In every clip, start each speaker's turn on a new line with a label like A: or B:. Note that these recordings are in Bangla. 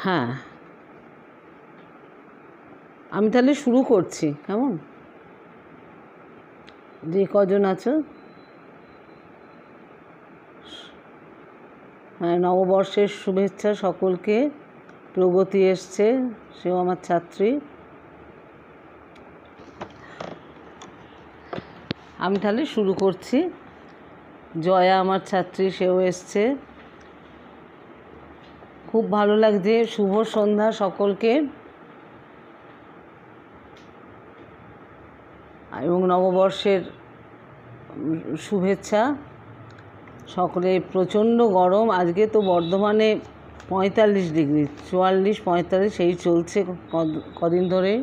A: হ্যাঁ, আমি তাহলে শুরু করছি। কেমন, যে কজন আছো? হ্যাঁ, নববর্ষের শুভেচ্ছা সকলকে। প্রগতি এসছে, সেও আমার ছাত্রী। আমি তাহলে শুরু করছি। জয়া আমার ছাত্রী, সেও এসছে। খুব ভালো লাগছে। শুভ সন্ধ্যা সকলকে, এবং নববর্ষের শুভেচ্ছা সকলে। প্রচণ্ড গরম আজকে তো বর্ধমানে 45 ডিগ্রি, 44, 45 এই চলছে কদিন ধরে।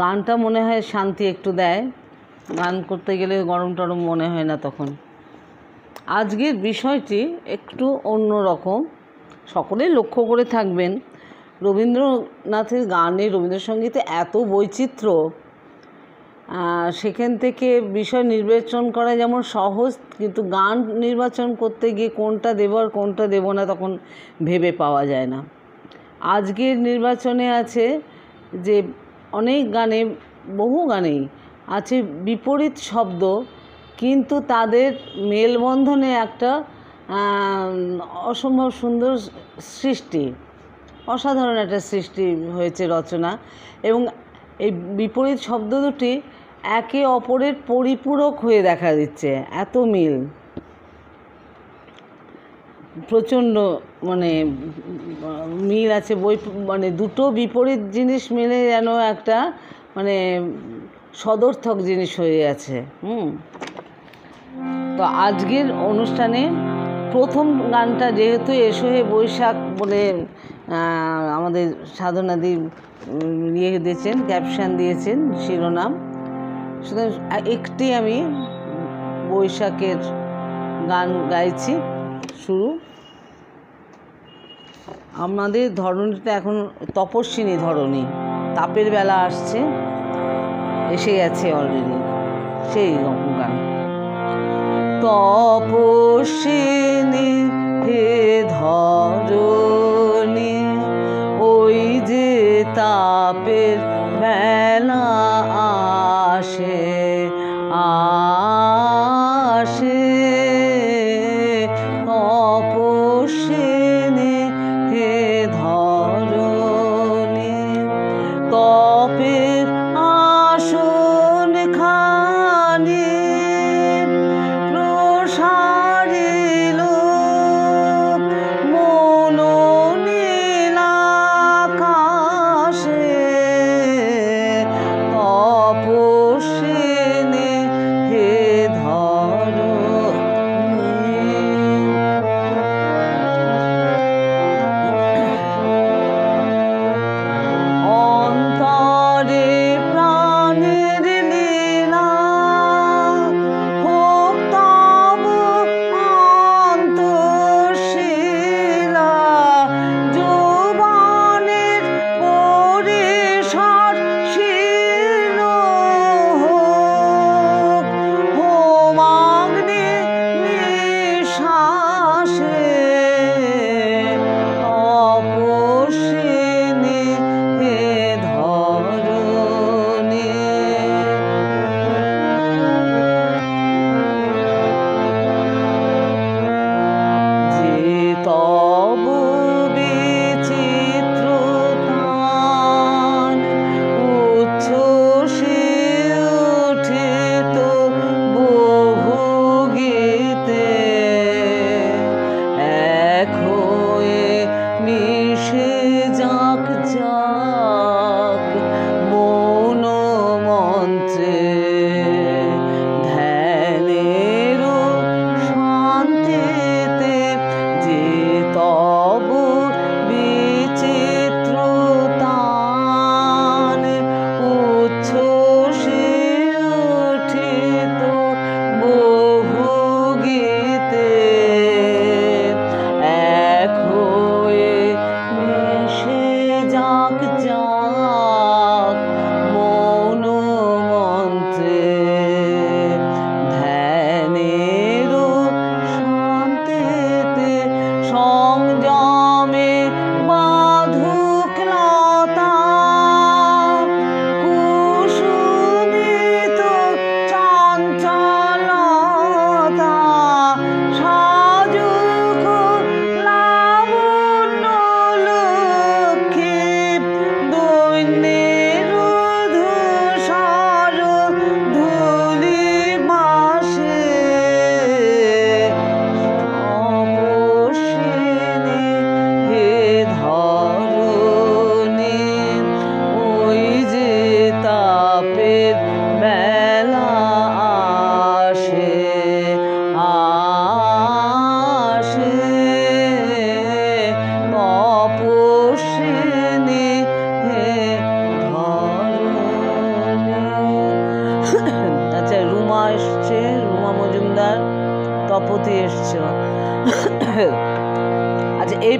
A: গানটা মনে হয় শান্তি একটু দেয়, গান করতে গেলে গরম টরম মনে হয় না তখন। আজকের বিষয়টি একটু অন্য রকম, সকলে লক্ষ্য করে থাকবেন। রবীন্দ্রনাথের গানে, রবীন্দ্রসঙ্গীতে এত বৈচিত্র্য, সেখান থেকে বিষয় নির্বাচন করা যেমন সহজ, কিন্তু গান নির্বাচন করতে গিয়ে কোনটা দেব আর কোনটা দেব না তখন ভেবে পাওয়া যায় না। আজকের নির্বাচনে আছে যে অনেক গানে, বহু গানেই আছে বিপরীত শব্দ, কিন্তু তাদের মেলবন্ধনে একটা অসম্ভব সুন্দর সৃষ্টি, অসাধারণ একটা সৃষ্টি হয়েছে রচনা। এবং এই বিপরীত শব্দ দুটি একে অপরের পরিপূরক হয়ে দেখা দিচ্ছে, এত মিল, প্রচণ্ড মানে মিল আছে। মানে দুটো বিপরীত জিনিস মিলে যেন একটা মানে সদর্থক জিনিস হয়ে আছে। তো আজকের অনুষ্ঠানে প্রথম গানটা, যেহেতু এসো হে বৈশাখ বলে আমাদের সাধনাদি দিয়েছেন, ক্যাপশন দিয়েছেন, শিরোনাম, সুতরাং একটি আমি বৈশাখের গান গাইছি। শুরু। আমাদের ধরণীটা এখন তপস্বিনী ধরণী, তাপের বেলা আসছে, এসে গেছে অলরেডি, সেই গান। তপস্বিনী হে ধরণী, ওই যে তাপের বেলা আসে আসে, তপস্বিনী হে ধরণী, তপের আসন খানি প্রসারিল মন নীলাকাশে, তপস্বিনী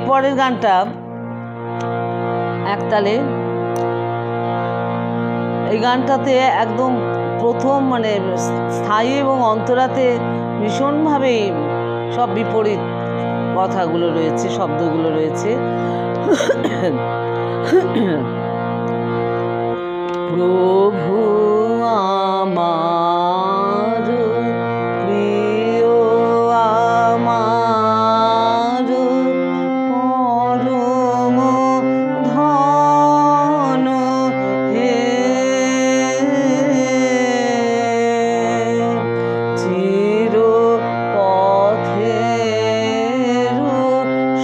A: এরপরের গানটা একতালে, এই গানটাতে একদম প্রথম মানে স্থায়ী এবং অন্তরাতে ভীষণভাবে সব বিপরীত কথাগুলো রয়েছে, শব্দগুলো রয়েছে। প্রভু আমার প্রিয় আমার পরম ধন হে, চির পথের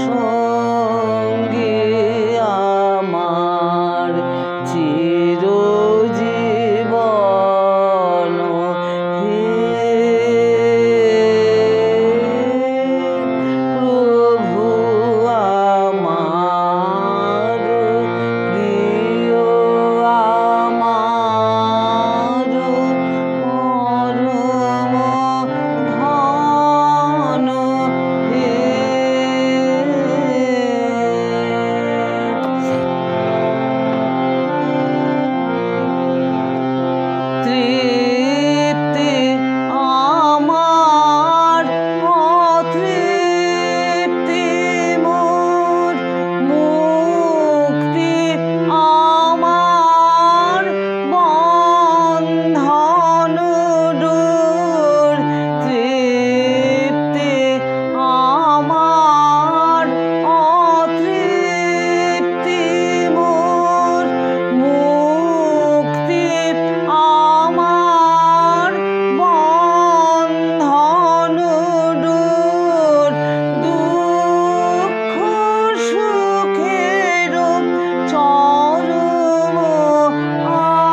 A: সঙ্গী আমার, চির জীবন হে, প্রভু আমার প্রিয় আমার পরম ধন হে। তৃপ্তি আমার অতৃপ্তি মোর, মুক্তি আমার বন্ধন দূর, তৃপ্তি আমার অতৃপ্তি মোর, মুক্তি আমার বন্ধন দূর, দুঃখ সুখের চরম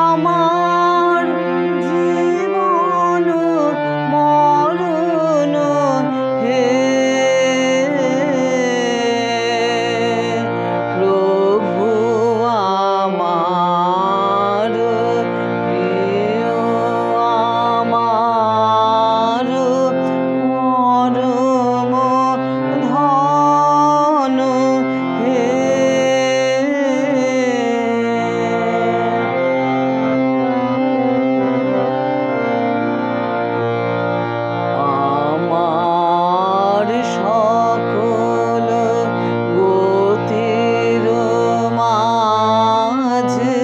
A: আমার, জীবন মরণ হে, প্রভু আমার প্রিয় আমার পরম ধন হে। আমার সকল গতির মাঝে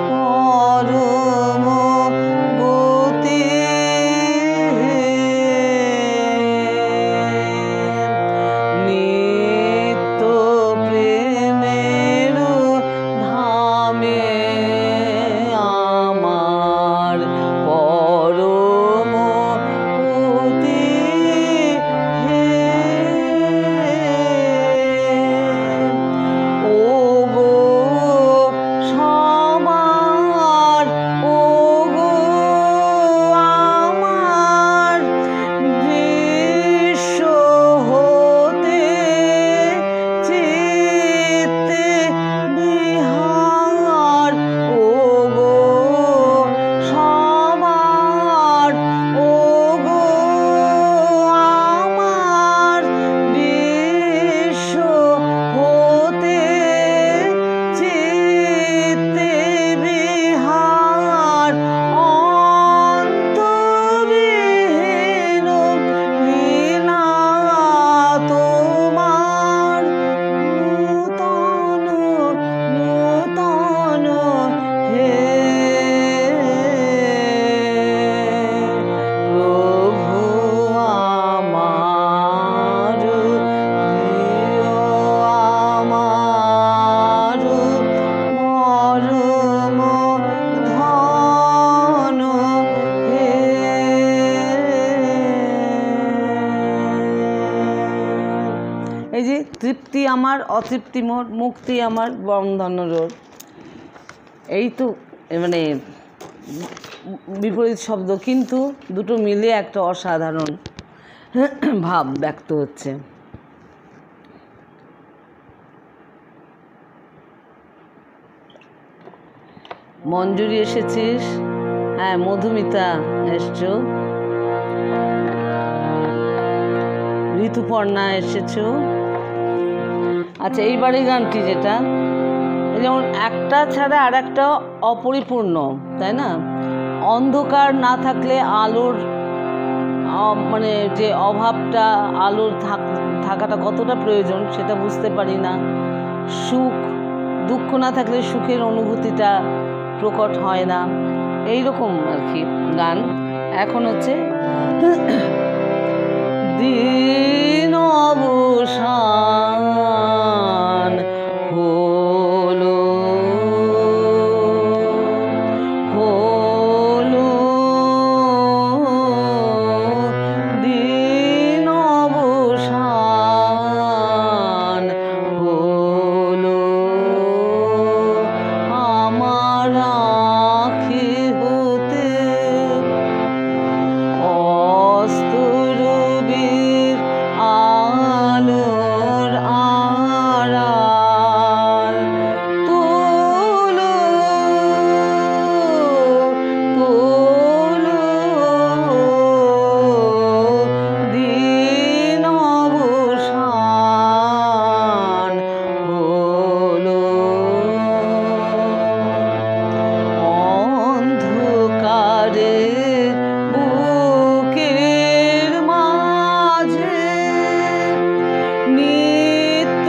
A: পরম গতি হে, নিত্য প্রেমের ধামে আমার পরম গতি হে, ওগো সবার, ওগো আমার দৃশ্য হতে চিত্তে বিহার, ওগো সবার, ওগো আমার দৃশ্য হতে চিত্তে বিহার, অন্তবিহীন ঘৃণা তোমার, নূতন নূতন হে, প্রভু আমার প্রিয় আমার পরম ধন হে। এই যে তৃপ্তি আমার অতৃপ্তি মোর, মুক্তি আমার বন্ধন রোধ, এই তো মানে বিপরীত শব্দ, কিন্তু দুটো মিলে একটা অসাধারণ ভাব ব্যক্ত হচ্ছে। মঞ্জুরি এসেছিস, হ্যাঁ মধুমিতা এসছো, ঋতুপর্ণা এসেছো, আচ্ছা, এইবারে গানটি যেটা, যেমন একটা ছাড়া আর একটা অপরিপূর্ণ, তাই না? অন্ধকার না থাকলে আলোর মানে যে অভাবটা, আলোর থাকাটা কতটা প্রয়োজন সেটা বুঝতে পারি না। দুঃখ না থাকলে সুখের অনুভূতিটা প্রকট হয় না। এইরকম আর কি গান। এখন হচ্ছে দিন অবসান হলো, হলো দিন অবসান হলো, আমার আঁখি হতে অস্তরবীর আলোর আড়াল তোলো, তোলো দিন অবসান হলো, অন্ধকারে বুকের মাঝে নিত্য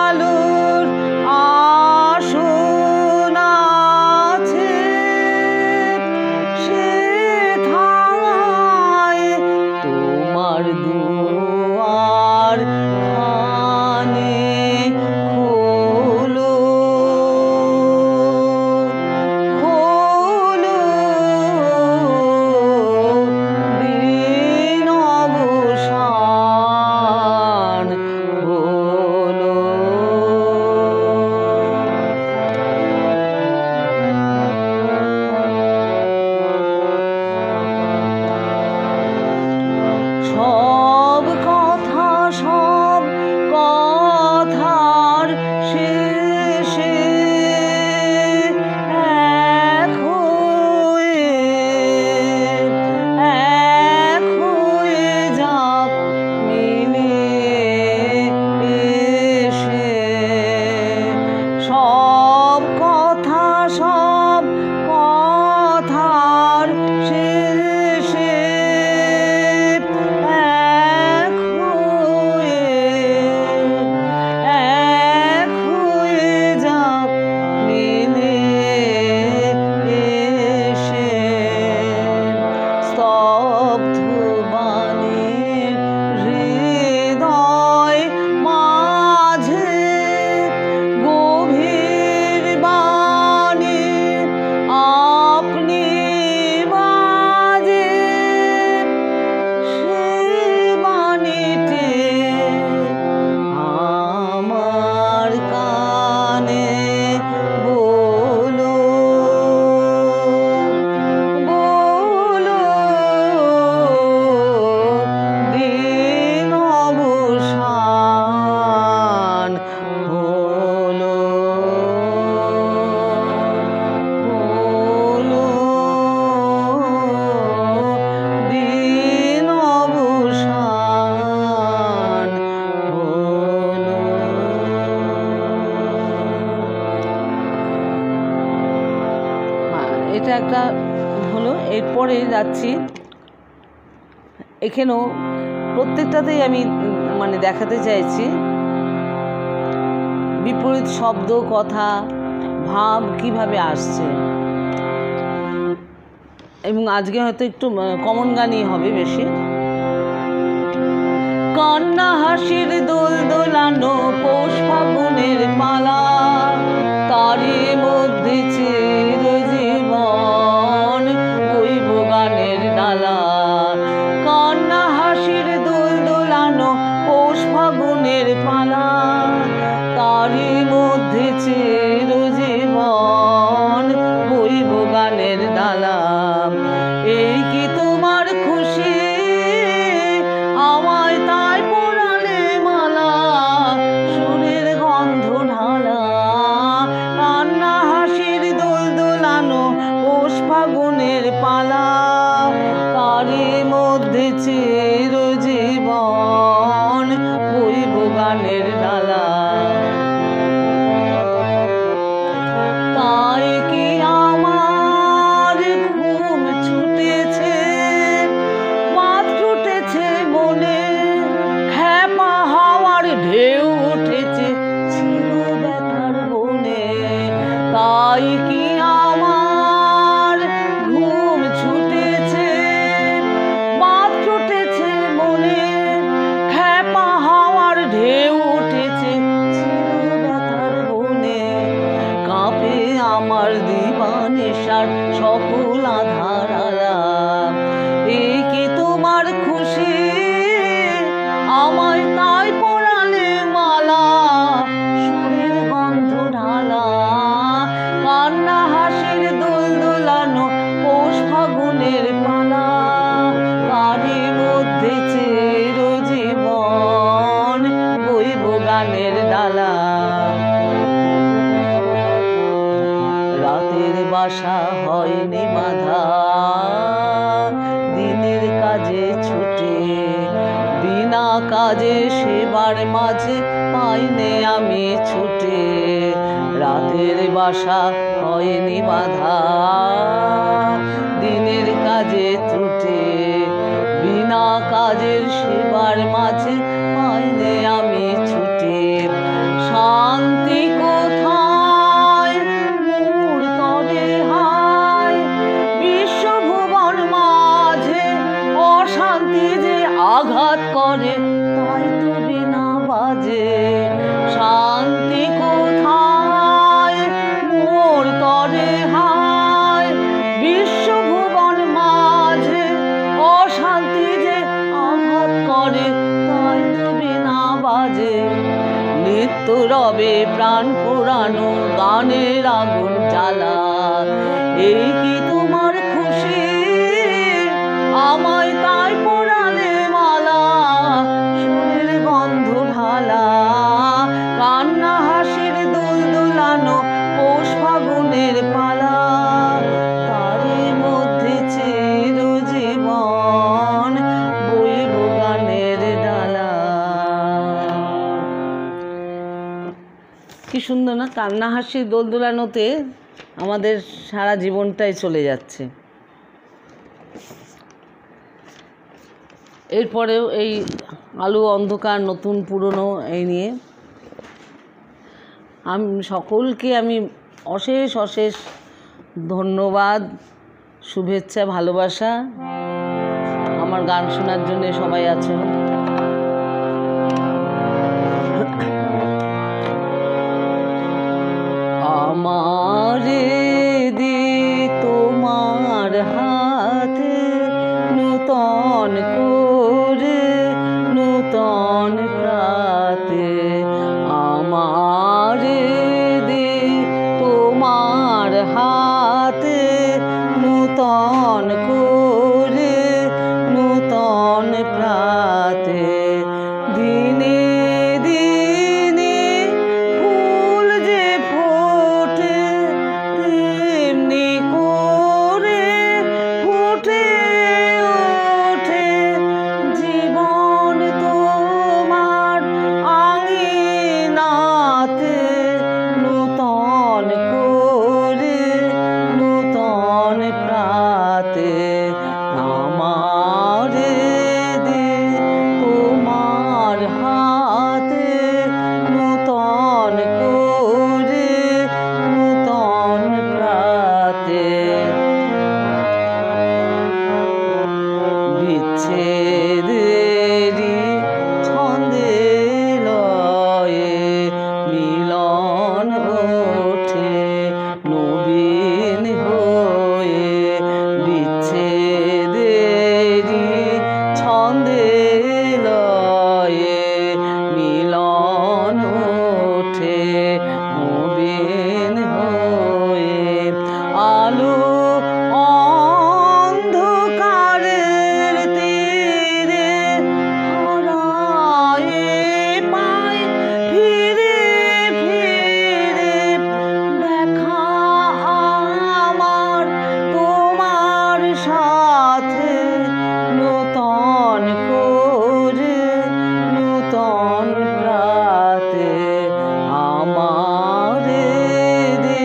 A: আলোর আসন আছে, সেথায় তোমার দুয়ার খানে খোলো, খোলো দিন অবসান হলো। সব কথা, সব কথার শেষে এক হয়ে যাক মিলে এসে, সব কথা, সব কথার শেষে এক হয়ে যাক মিলে এসে, স্তব্ধ বাণীর হৃদয় মাঝে গভীর বাণী আপনি বাজে, সে বাণীটি আমার কানে বলো, বলো দিন অবসান হলো, হলো দিন অবসান হলো। এটা একটা হলো। এরপরে যাচ্ছি, এখানেও প্রত্যেকটাতেই আমি মানে দেখাতে চাইছি বিপরীত শব্দ, কথা, ভাব কিভাবে আসছে। এবং আজকে হয়তো একটু কমন গানই হবে বেশি। কান্না হাসির দোল দোলানো পৌষ ফাগুনের পালা, তারই মধ্যে চিরজীবন বইব গানের ডালা। কান্না হাসির দোল দোলানো পৌষ ফাগুনের পালা, তারই মধ্যে চিরজীবন বইব গানের ডালা। এই কি তোমার খুশি, আমায় তাই পরালে মালা, সুরে বাসা হয়নি বাধা, দিনের কাজে ছুটে বিনা কাজে সেবার মাঝে পাইনে আমি ছুটে, রাতের বাসা হয়নি বাধা, দিনের কাজে ত্রুটে বিনা কাজের সেবার মাঝে পাইনে আমি ছুটে। শান্তি কোথায় মোর তরে হায়, বিশ্বভুবন মাঝে অশান্তি যে আঘাত করে তাই তো বিনা বাজে। শান্তি কোথায় মোর তরে হায়, বিশ্বভুবন মাঝে অশান্তি যে আঘাত করে তাই তো বিনা বাজে। নিত্য রবে প্রাণ পুরানো গানের আগুন জ্বালা, এই কি তোমার খুশি আমায় তাই পরালে মালা, সুরের গন্ধ ঢালা কান্না হাসির দুল দুলানো পৌষ ফাগুনের পালা, তারই মধ্যে চিরজীবন বইব গানের ডালা। কি সুন্দর না, কান্না হাসির দোল দোলানোতে আমাদের সারা জীবনটাই চলে যাচ্ছে। এরপরেও এই আলো অন্ধকার নতুন পুরনো এই নিয়ে আমি সকলকে আমি অশেষ অশেষ ধন্যবাদ, শুভেচ্ছা, ভালোবাসা। আমার গান শোনার জন্য সবাই আছো। আমারে দি তোমার হাতে নূতন করে নূতন প্রাতে, আমারে দি তোমার হাতে নূতন করে নূতন প্রাতে, দিনে দিনে ফুল যে ফোটে তেমনি করে ফুটে ওঠে জীবন তোমার আঙিনাতে, নূতন করে নূতন প্রাতে, আমারে দে তোমার হাতে নূতন করে নূতন প্রাতে। বিচ্ছেদেরই ছন্দে লয়ে মিলন ওঠে নবীন হয়ে, বিচ্ছেদেরই ছন্দে লয়ে মিলন ওঠে নবীন হয়ে, আলো অন্ধকারের তীরে হারায়ে পাই ফিরে ফিরে, দেখা আমার তোমার সাথে নূতন করে নূতন প্রাতে, আমারে দে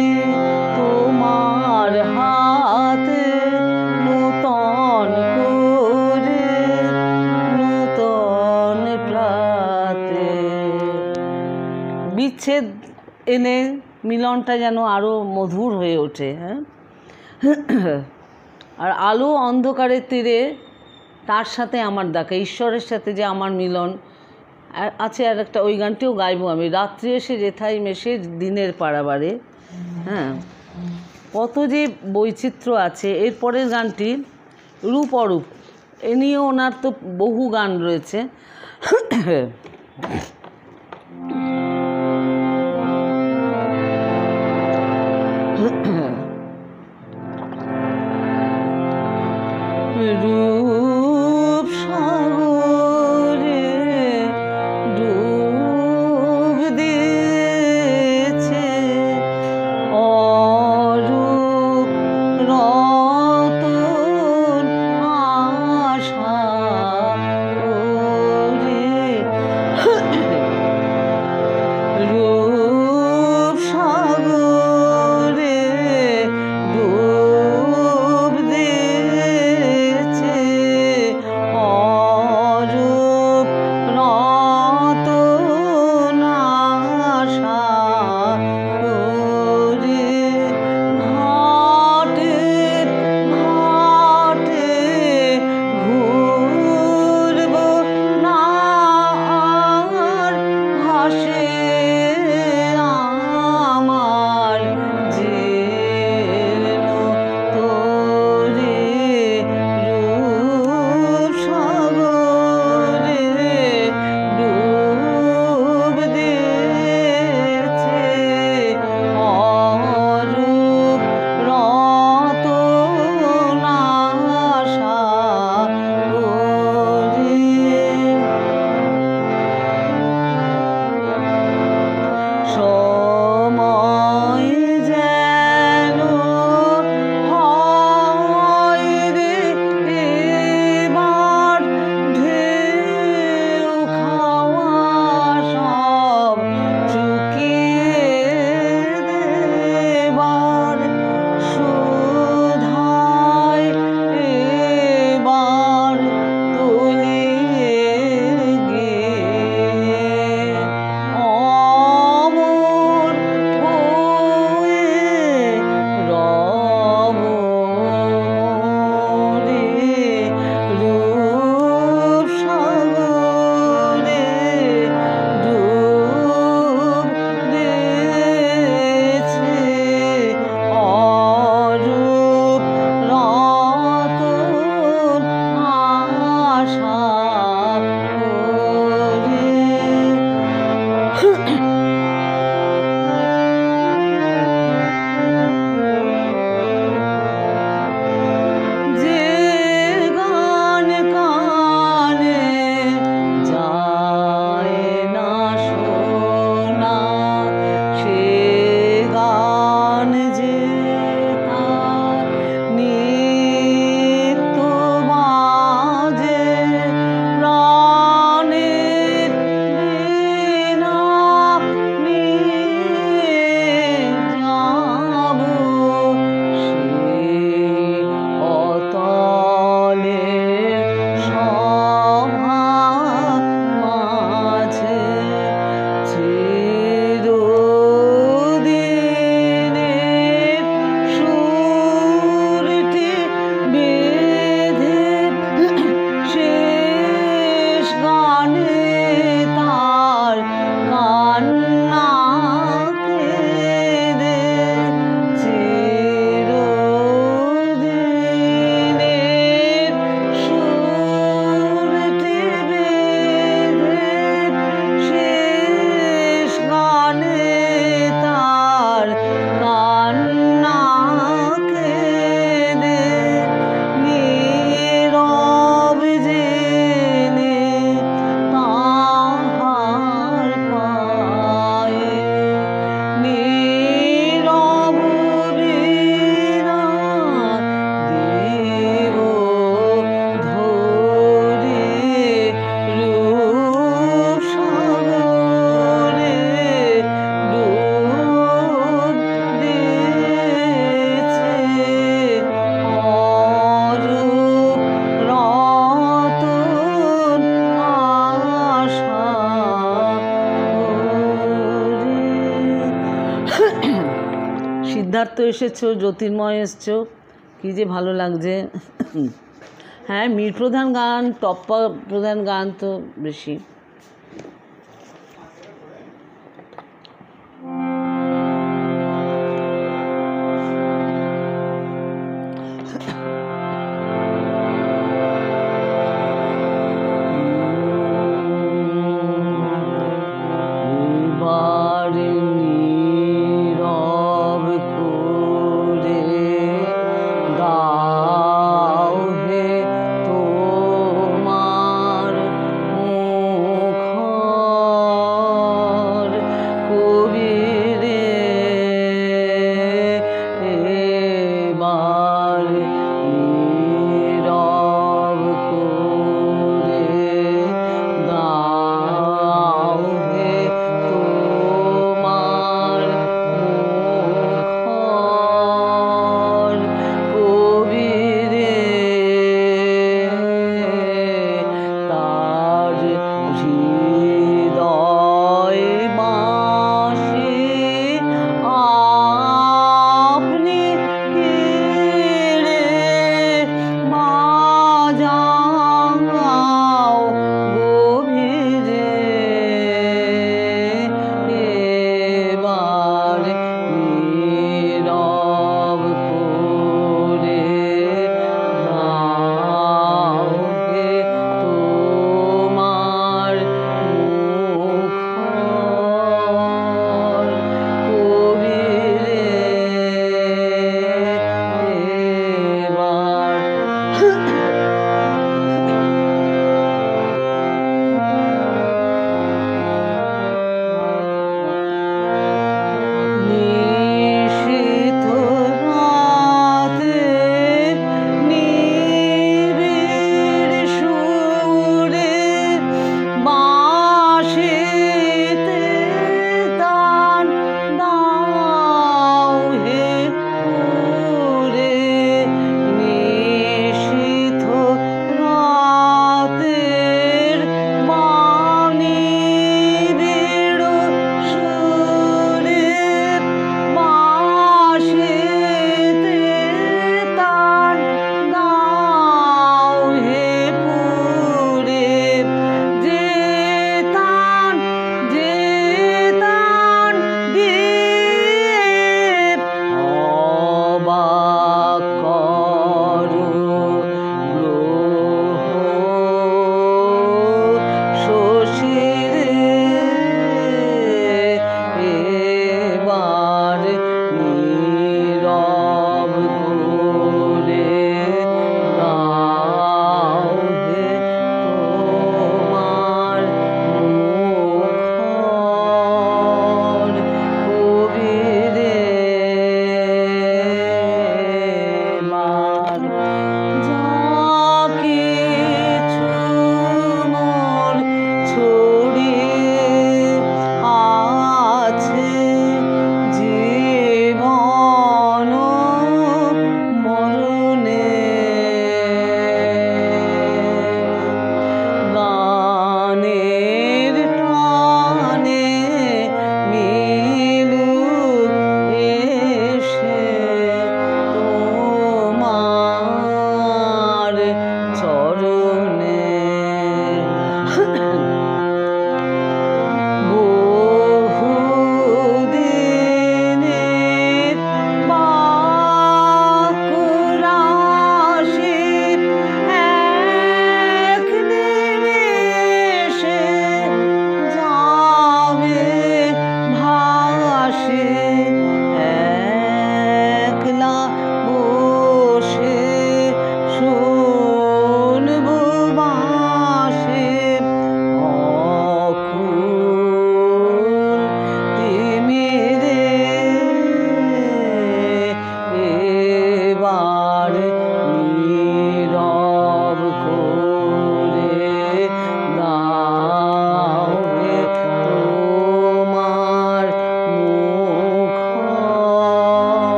A: তোমার হাতে নূতন করে নূতন প্রাতে। বিচ্ছেদ এনে মিলনটা যেন আরো মধুর হয়ে ওঠে। হ্যাঁ, আর আলো অন্ধকারের তীরে তার সাথে আমার দেখা, ঈশ্বরের সাথে যে আমার মিলন আছে। আর একটা ওই গানটিও গাইবো আমি, রাত্রি এসে যেথাই মেশে দিনের পাড়াবারে। হ্যাঁ, কত যে বৈচিত্র্য আছে। এরপরের গানটি রূপ অরূপ, এ নিয়েও ওনার তো বহু গান রয়েছে। রূপ সাগরে ডুব দিয়েছে অরূপ সিদ্ধার্থ এসেছো, জ্যোতির্ময় এসছো, কী যে ভালো লাগছে। হ্যাঁ, মীর প্রধান গান, টপ্পা প্রধান গান তো বেশি।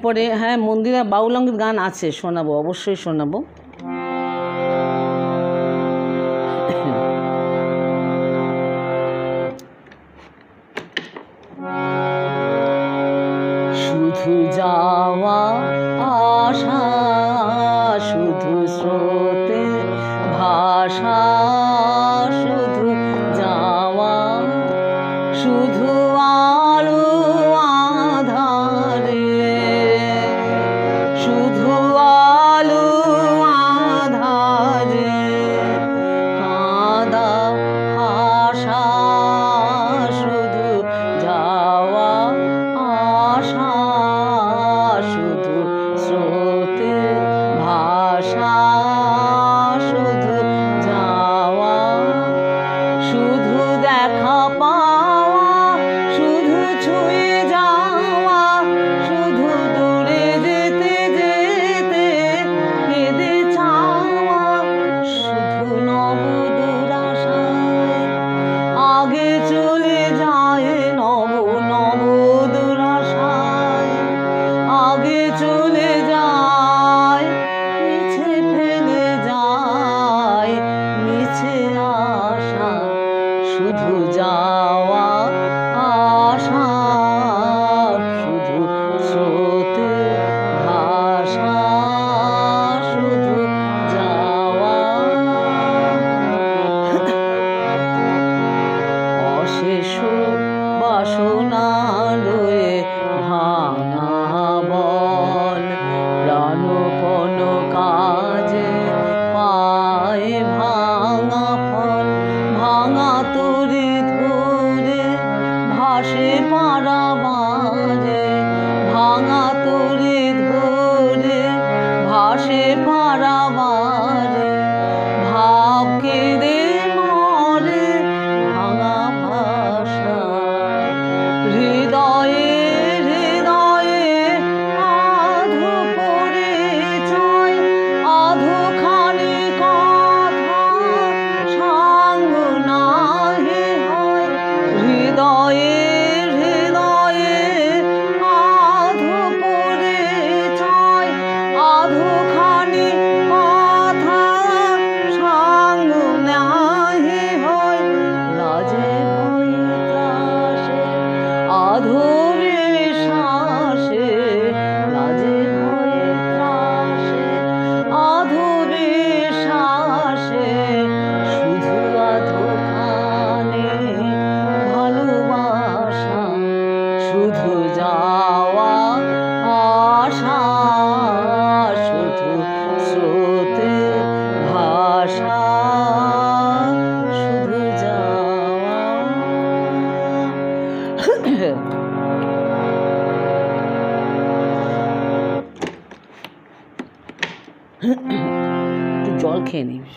A: এরপরে হ্যাঁ মন্দিরা বাউলঙ্গের গান আছে, শোনাবো, অবশ্যই শোনাবো। শুধু যাওয়া আশা, শুধু স্রোতে ভাষা, শুধু যাওয়া, শুধু আলো আধারে, শুধু আলো আধারে কাঁদা আশা, শুধু যাওয়া আশা, শুধু স্রোতে ভাষা, শুধু যাওয়া, শুধু দেখা পাওয়া, শুধু ছুঁয়ে যাওয়া, শুধু দূরে যেতে যেতে কেঁদে চাওয়া, শুধু নব দুরাশায় আগে চলে যায়, নব নব দুরাশায় আগে চলে যায়, মিছে ফেলে যায় মিছে আশা, শুধু যাওয়া আশা, শুধু স্রোতে ভাষা, শুধু যাওয়া। অশেষ বাসনা লয়ে ভাঙা বল, প্রাণপণ কাজে পায় ভাঙা ফল, ভাঙা তরি ধরে ভাসে পারাবারে, ভাঙা তরি ধরে ভাসে পারাবারে, ভাব কেঁদে মরে ভাঙা ভাষা, হৃদয়ে হৃদয়ে আধো পরিচয়, আধো খানি কথা সঙ্গ নাহি হয়, হৃদয়ে হৃদয়ে আধো পরিচয়, আধো খানি কথা সঙ্গ নাহি হয়, লাজে ভয়ে ত্রাসে আধুরে শ্বাসে, লাজে ভয়ে ত্রাসে আধুরে শ্বাসে, শুধু আধোখানি ভালোবাসা, শুধু যাওয়া আশা, শুধু স্রোতে ভাষা, শুধু যাওয়া। একটু জল খেয়ে নিস।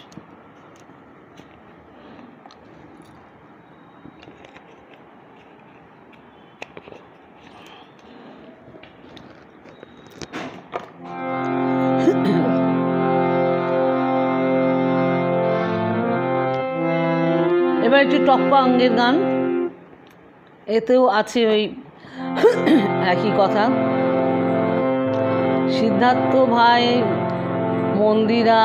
A: এবার একটু টপ্পা অঙ্গের গান, এতেও আছে ওই একই কথা। সিদ্ধার্থ ভাই, মন্দিরা,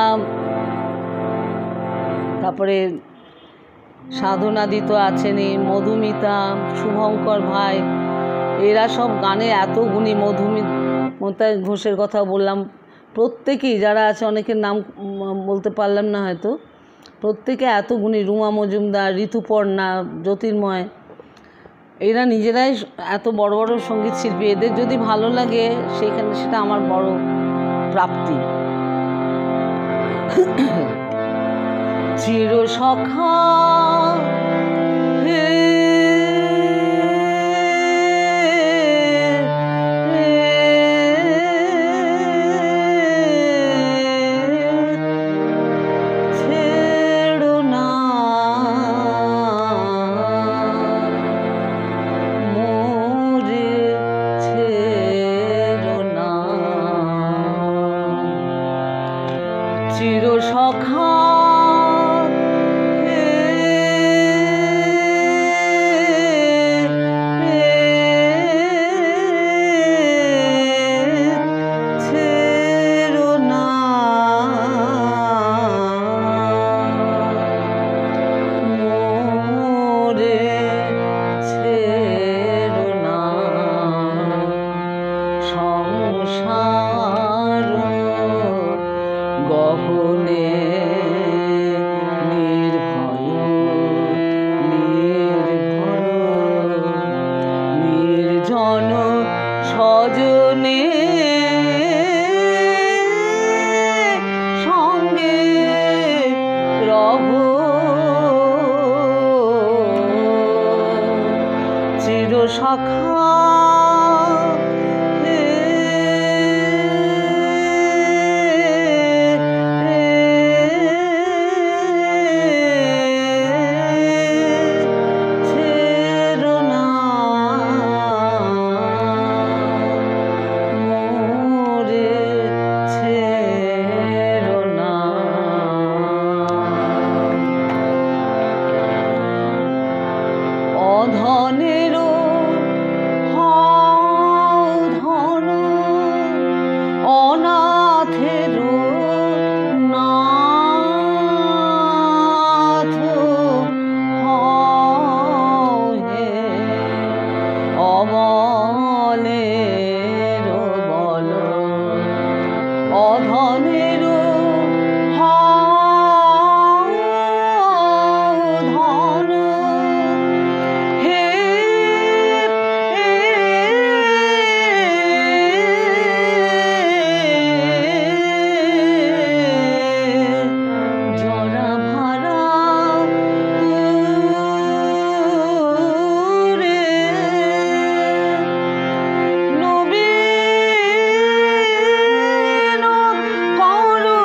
A: তারপরে সাধনাদি তো আছেনই, মধুমিতা, শুভঙ্কর ভাই, এরা সব গানে এত গুণী। মমতা ঘোষের কথা বললাম, প্রত্যেকেই যারা আছে, অনেকের নাম বলতে পারলাম না হয়তো, প্রত্যেকে এত গুণী। রুমা মজুমদার, ঋতুপর্ণা, জ্যোতির্ময়, এরা নিজেরাই এত বড় বড় সঙ্গীত শিল্পী। এদের যদি ভালো লাগে সেটা আমার বড় প্রাপ্তি। চির সখা হে ছেড়ো না মোরে, ছেড়ো না চির সখা অধমের ধন হে জরা ভাড়া তুরে নবীন করো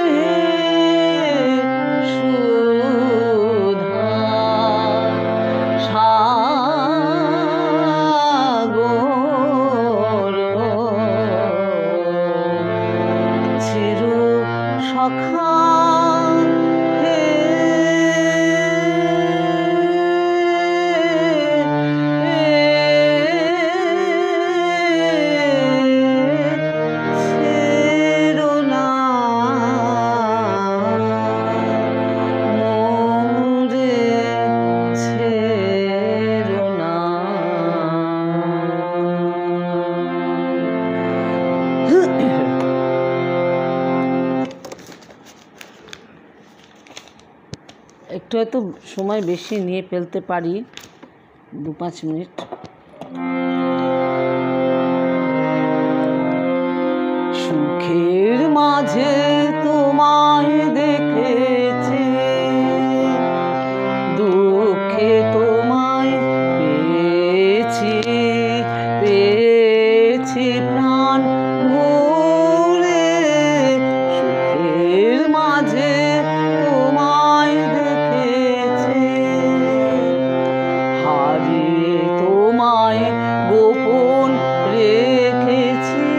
A: হে সুধা সাগর চির সখা হে ছেড়ো না মোরে ছেড়ো না একটু হয়তো সময় বেশি নিয়ে ফেলতে পারি, 2-5 মিনিট। সুখের মাঝে তোমায় দেখেছি, দুঃখে তোমায় পেয়েছি, পেয়েছি প্রাণ ভরে। সুখের মাঝে তোমায় দেখেছি, হারিয়ে তোমায় গোপন রেখেছি,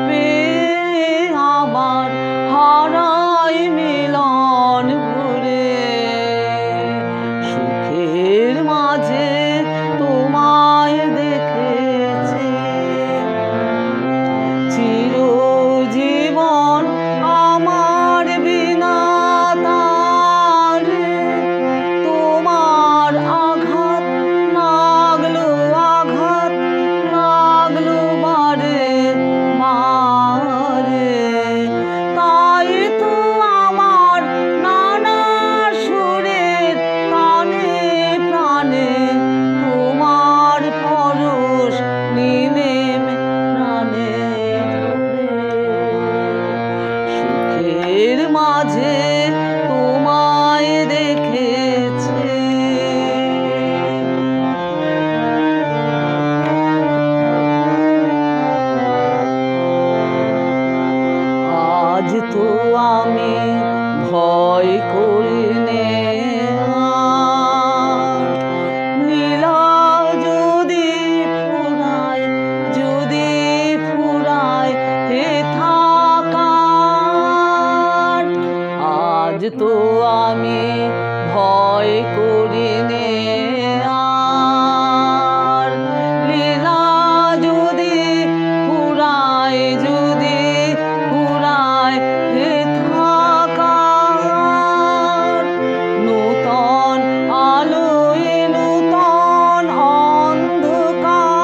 A: পেয়ে আবার হারাই মিলন ভরে। সুখের মাঝে তোমায় দেখেছি, চিরজীবন আমার বিনা তারে তোমার আঘাত লাগলো, আঘাত লাগলো বারে বারে। তাই তো আমার নানা সুরের প্রাণে প্রাণে তোমার পরশ নিলে প্রাণে সুখের মাঝে তোমায় দেখেছি। আজ তো আমি ভয় করি নে আর, নীলা যদি ফুরায়, যদি ফুরায় হে থাকার। আজ তো আমি ভয় করি নে আর, লীলা যদি ফুরায়, যদি ফুরায় হে থাকার। নূতন আলোয় নূতন অন্ধকারে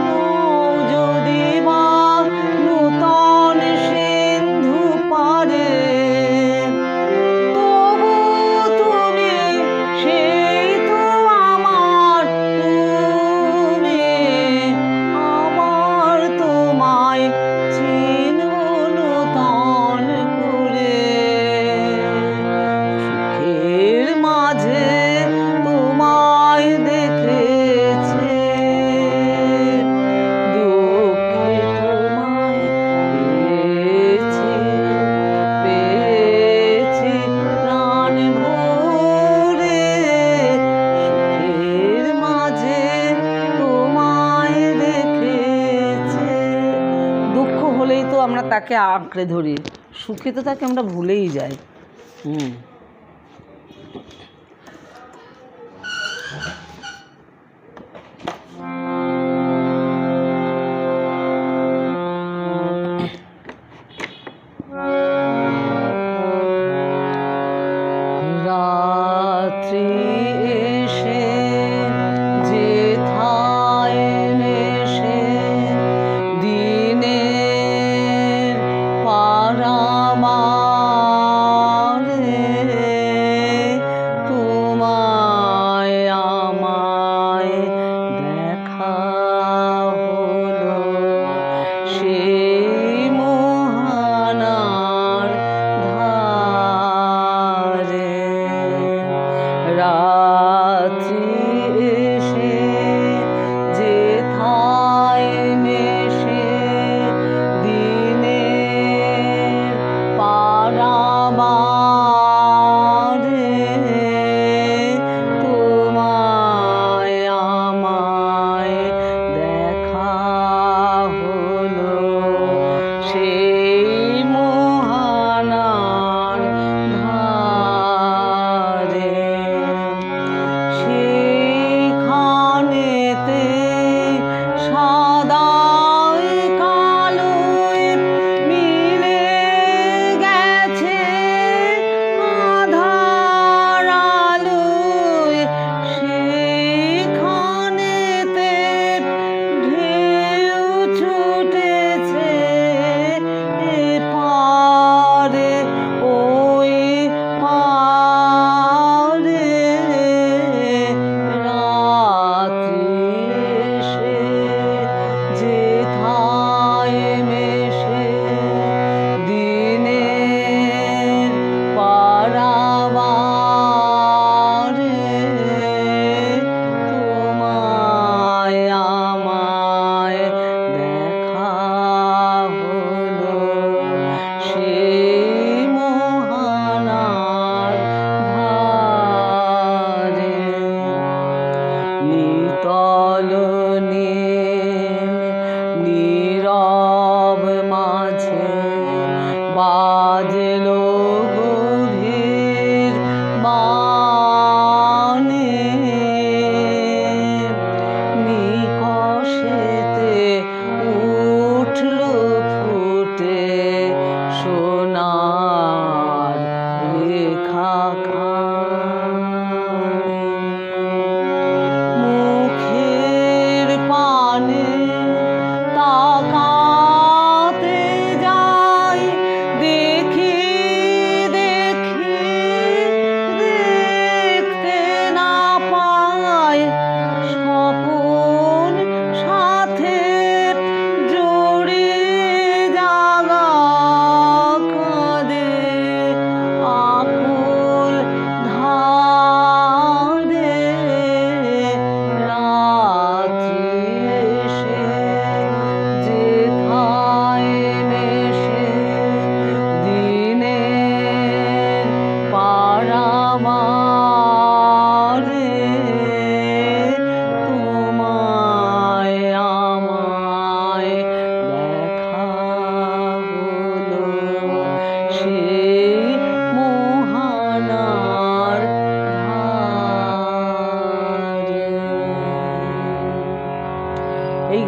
A: নৌ যদি বা নূতন সিন্ধু পারে, তবু তুমি সেই তো আমার, তুমি আমার তোমায় চিনব নূতন করে। সুখের মাঝে তোমায় দেখেছি, দুঃখে তোমায় পেয়েছি, পেয়েছি প্রাণ ভরে। সুখের মাঝে তোমায় দেখেছি। দুঃখ হলেই তো আমরা তাকে আঁকড়ে ধরি, সুখে তো তাকে আমরা ভুলেই যাই। রাত্রি এসে যেথায় এসে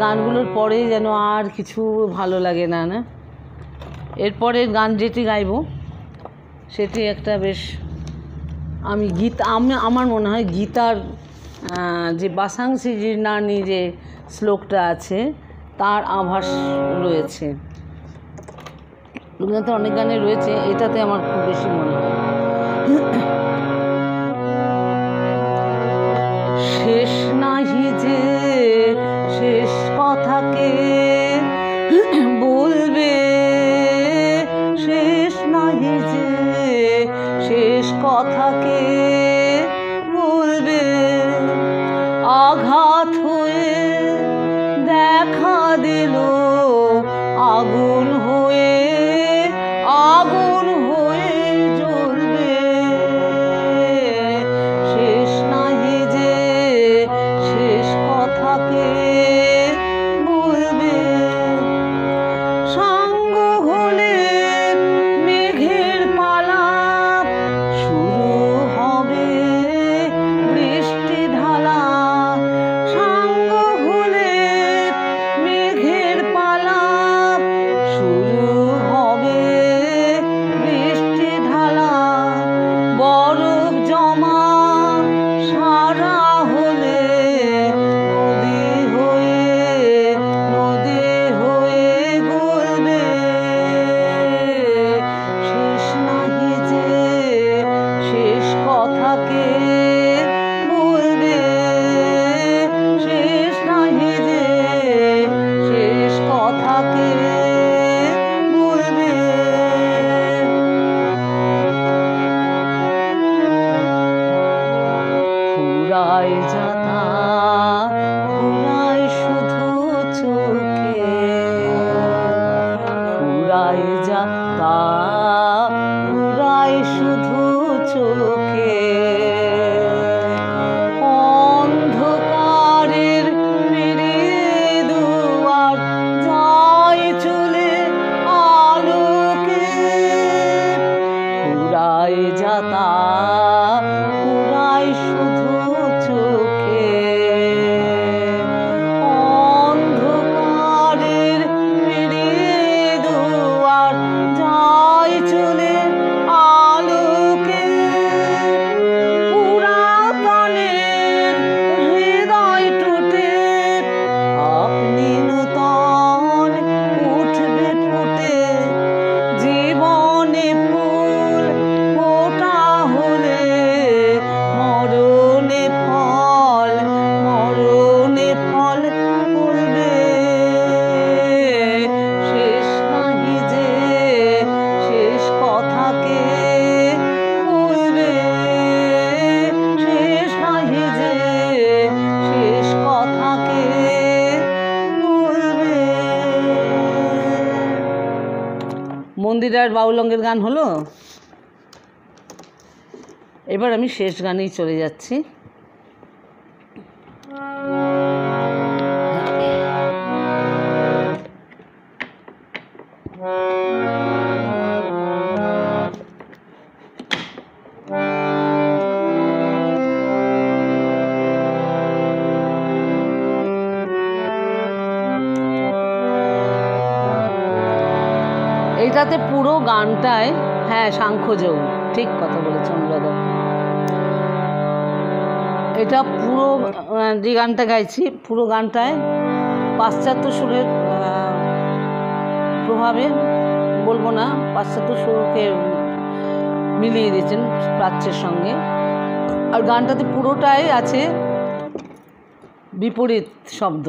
A: গানগুলোর পরে যেন আর কিছু ভালো লাগে না, না? এরপরের গান যেটি গাইব সেটি একটা বেশ আমার মনে হয় গীতার যে বাসাংসি জীর্ণানি যে শ্লোকটা আছে তার আভাস রয়েছে। রবীন্দ্রনাথের অনেক গানে রয়েছে, এটাতে আমার খুব বেশি মনে হয়। শেষ নাহি যে শেষ কথাকে বলবে, শেষ নাহি যে শেষ কথাকে বলবে, আঘাত হয়ে দেখা দিল আগুন হয়ে, আগুন হয়ে জ্বলবে। শেষ নাহি যে শেষ কথাকে বলবে, সাঙ্গ হলে মেঘের পালা শুরু হবে বৃষ্টি ঢালা। সাঙ্গ হলে মেঘের পালা শুরু হবে বৃষ্টি ঢালা। বরফ জমা সারা হলে নদী হয়ে গলবে। শেষ নাহি যে শেষ কথাকে বলবে, শেষ নাহি যে শেষ কথাকে বলবে। ফুরায় যাতা ফুরায় শুধু চোখে, ফুরায় যাতা ফুরায় শুধু চোখে। অন্ধকারের পেরিয়ে দুয়ার যায় চলে আলোকে। ফুরায় যাতা ফুরায় শুধু চোখে। অন্ধকারের পেরিয়ে দুয়ার যায় চলে আলোকে। পুরাতনের হৃদয় টুটে আপনি নূতন উঠবে ফুটে। জীবনে ফুল ফোটা হলে মরণে ফল ফুলবে। শেষ নাহি যে শেষ কথাকে বলবে, শেষ নাহি যে শেষ কথাকে বলবে। মন্দিরার বাউলঙ্গের গান হলো। এবার আমি শেষ গানেই চলে যাচ্ছি। এইটাতে পুরো গানটায়, হ্যাঁ সাংখ্যযোগ, ঠিক কথা বলেছেন অনুরাধা। এটা পুরো যে গানটা গাইছি পুরো গানটায় পাশ্চাত্য সুরের প্রভাবে, বলবো না, পাশ্চাত্য সুরকে মিলিয়ে দিয়েছেন প্রাচ্যের সঙ্গে। আর গানটাতে পুরোটাই আছে বিপরীত শব্দ।